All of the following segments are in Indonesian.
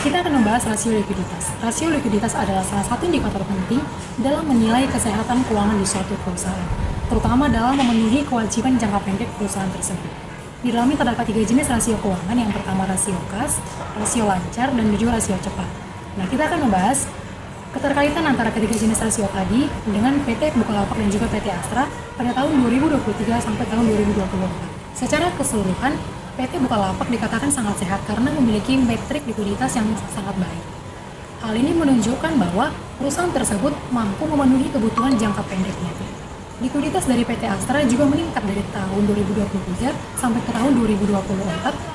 Kita akan membahas rasio likuiditas. Rasio likuiditas adalah salah satu indikator penting dalam menilai kesehatan keuangan di suatu perusahaan, terutama dalam memenuhi kewajiban jangka pendek perusahaan tersebut. Di dalamnya terdapat 3 jenis rasio keuangan. Yang pertama rasio kas, rasio lancar, dan juga rasio cepat. Nah, kita akan membahas keterkaitan antara ketiga jenis rasio tadi dengan PT Bukalapak dan juga PT Astra pada tahun 2023 sampai tahun 2024. Secara keseluruhan, PT Bukalapak dikatakan sangat sehat karena memiliki metrik likuiditas yang sangat baik. Hal ini menunjukkan bahwa perusahaan tersebut mampu memenuhi kebutuhan jangka pendeknya. Likuiditas dari PT Astra juga meningkat dari tahun 2023 sampai ke tahun 2024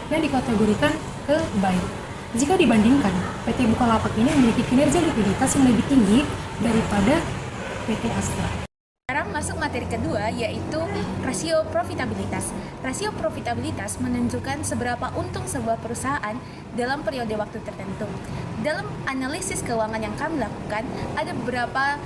yang dikategorikan ke baik. Jika dibandingkan, PT Bukalapak ini memiliki kinerja likuiditas yang lebih tinggi daripada PT Astra. Sekarang masuk materi kedua, yaitu rasio profitabilitas. Rasio profitabilitas menunjukkan seberapa untung sebuah perusahaan dalam periode waktu tertentu. Dalam analisis keuangan yang kami lakukan, ada beberapa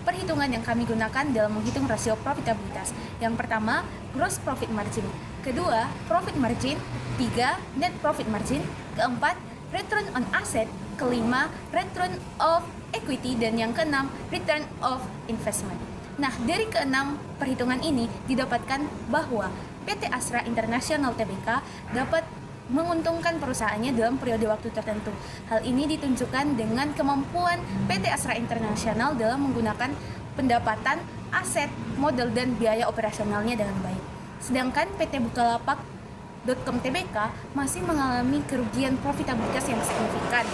perhitungan yang kami gunakan dalam menghitung rasio profitabilitas. Yang pertama, gross profit margin. Kedua, profit margin. Tiga, net profit margin. Keempat, return on asset. Kelima, return of equity. Dan yang keenam, return of investment. Nah, dari keenam perhitungan ini didapatkan bahwa PT Astra International Tbk dapat menguntungkan perusahaannya dalam periode waktu tertentu. Hal ini ditunjukkan dengan kemampuan PT Astra International dalam menggunakan pendapatan, aset, modal, dan biaya operasionalnya dengan baik. Sedangkan PT Bukalapak.com Tbk masih mengalami kerugian profitabilitas yang signifikan.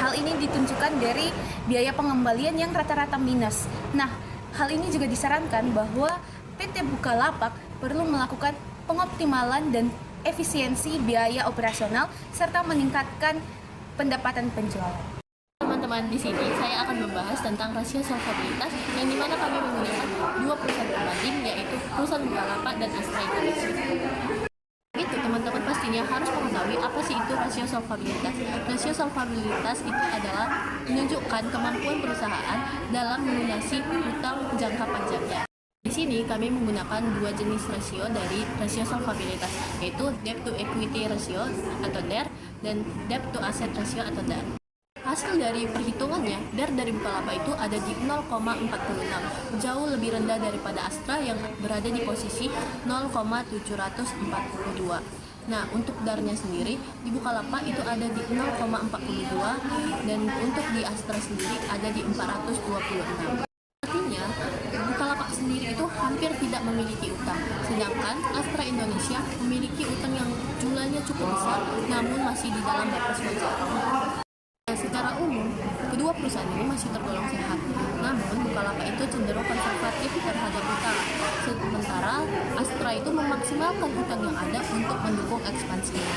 Hal ini ditunjukkan dari biaya pengembalian yang rata-rata minus. Nah, hal ini juga disarankan bahwa PT Bukalapak perlu melakukan pengoptimalan dan efisiensi biaya operasional serta meningkatkan pendapatan penjualan. Teman-teman, di sini saya akan membahas tentang rasio solvabilitas yang dimana kami menggunakan dua perusahaan berbanding, yaitu perusahaan Bukalapak dan Astra Indonesia. Itu teman-teman pastinya harus mengetahui apa sih itu rasio solvabilitas. Rasio solvabilitas itu adalah menunjukkan kemampuan perusahaan dalam melunasi utang jangka panjangnya. Di sini kami menggunakan dua jenis rasio dari rasio solvabilitas, yaitu debt to equity ratio atau DER dan debt to asset ratio atau DAR. Hasil dari perhitungannya, DER dari Bukalapak itu ada di 0,46, jauh lebih rendah daripada Astra yang berada di posisi 0,742. Nah, untuk DAR-nya sendiri di Bukalapak itu ada di 0,42 dan untuk di Astra sendiri ada di 426. Artinya, Bukalapak sendiri itu hampir tidak memiliki utang, sedangkan Astra Indonesia memiliki utang yang jumlahnya cukup besar namun masih di dalam batas wajar. Secara umum, kedua perusahaan ini masih tergolong sehat, namun Bukalapak itu cenderung konservatif terhadap utang, sementara Astra itu memaksimalkan utang yang ada untuk mendukung ekspansinya.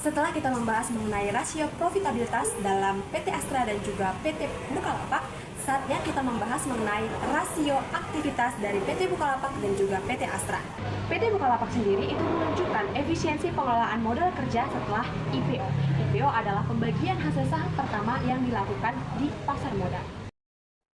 Setelah kita membahas mengenai rasio profitabilitas dalam PT Astra dan juga PT Bukalapak, saatnya kita membahas mengenai rasio aktivitas dari PT Bukalapak dan juga PT Astra. PT Bukalapak sendiri itu menunjukkan efisiensi pengelolaan modal kerja setelah IPO. IPO adalah pembagian hasil saham pertama yang dilakukan di pasar modal.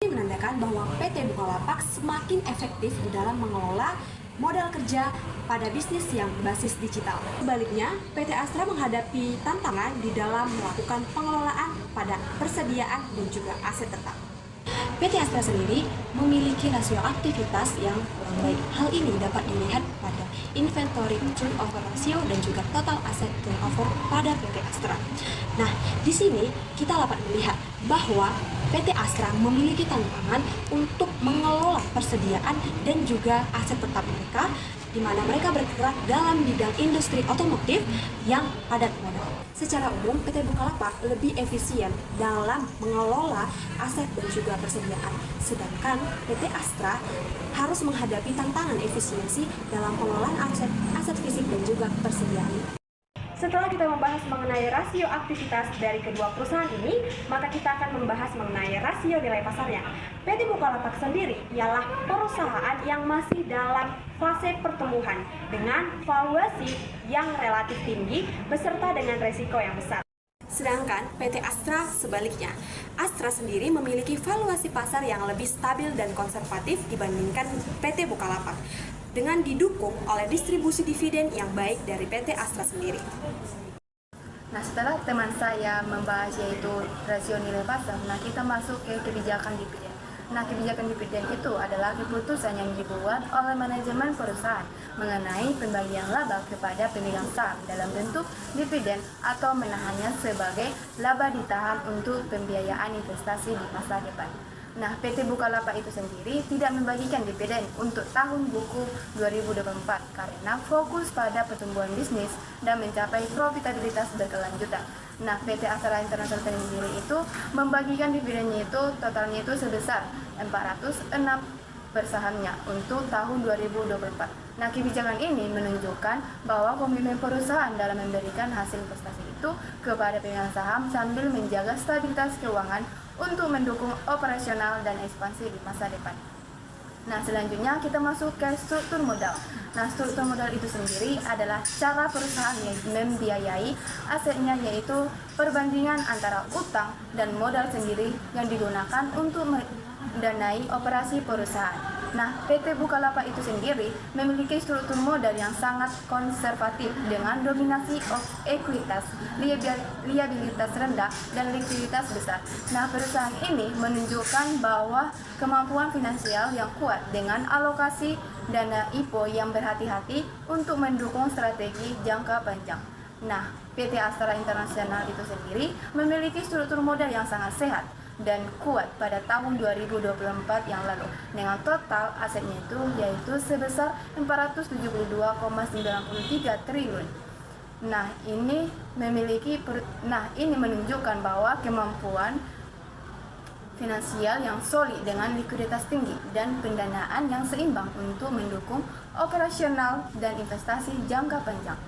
Ini menandakan bahwa PT Bukalapak semakin efektif di dalam mengelola modal kerja pada bisnis yang berbasis digital. Sebaliknya, PT Astra menghadapi tantangan di dalam melakukan pengelolaan pada persediaan dan juga aset tetap. PT Astra sendiri memiliki rasio aktivitas yang kurang baik. Hal ini dapat dilihat pada inventory turnover ratio dan juga total asset turnover pada PT Astra. Nah, di sini kita dapat melihat bahwa PT Astra memiliki tantangan untuk mengelola persediaan dan juga aset tetap mereka di mana mereka bergerak dalam bidang industri otomotif yang padat modal. Secara umum, PT Bukalapak lebih efisien dalam mengelola aset dan juga persediaan, sedangkan PT Astra harus menghadapi tantangan efisiensi dalam pengelolaan aset fisik dan juga persediaan. Setelah kita membahas mengenai rasio aktivitas dari kedua perusahaan ini, maka kita akan membahas mengenai rasio nilai pasarnya. PT Bukalapak sendiri ialah perusahaan yang masih dalam fase pertumbuhan dengan valuasi yang relatif tinggi beserta dengan resiko yang besar. Sedangkan PT Astra sebaliknya. Astra sendiri memiliki valuasi pasar yang lebih stabil dan konservatif dibandingkan PT Bukalapak, dengan didukung oleh distribusi dividen yang baik dari PT Astra sendiri. Nah, setelah teman saya membahas yaitu rasio nilai pasar, nah kita masuk ke kebijakan dividen. Nah, kebijakan dividen itu adalah keputusan yang dibuat oleh manajemen perusahaan mengenai pembagian laba kepada pemegang saham dalam bentuk dividen atau menahannya sebagai laba ditahan untuk pembiayaan investasi di masa depan. Nah, PT Bukalapak itu sendiri tidak membagikan dividen untuk tahun buku 2024 karena fokus pada pertumbuhan bisnis dan mencapai profitabilitas berkelanjutan. Nah, PT Astra International sendiri itu membagikan dividennya itu totalnya itu sebesar 406 per sahamnya untuk tahun 2024. Nah, kebijakan ini menunjukkan bahwa komitmen perusahaan dalam memberikan hasil investasi itu kepada pemegang saham sambil menjaga stabilitas keuangan untuk mendukung operasional dan ekspansi di masa depan. Nah, selanjutnya kita masuk ke struktur modal. Nah, struktur modal itu sendiri adalah cara perusahaan yang membiayai asetnya, yaitu perbandingan antara utang dan modal sendiri yang digunakan untuk mendanai operasi perusahaan. Nah, PT Bukalapak itu sendiri memiliki struktur modal yang sangat konservatif dengan dominasi ekuitas, liabilitas rendah, dan likuiditas besar. Nah, perusahaan ini menunjukkan bahwa kemampuan finansial yang kuat dengan alokasi dana IPO yang berhati-hati untuk mendukung strategi jangka panjang. Nah, PT Astra International itu sendiri memiliki struktur modal yang sangat sehat dan kuat pada tahun 2024 yang lalu dengan total asetnya itu yaitu sebesar 472,93 triliun. Nah, ini menunjukkan bahwa kemampuan finansial yang solid dengan likuiditas tinggi dan pendanaan yang seimbang untuk mendukung operasional dan investasi jangka panjang.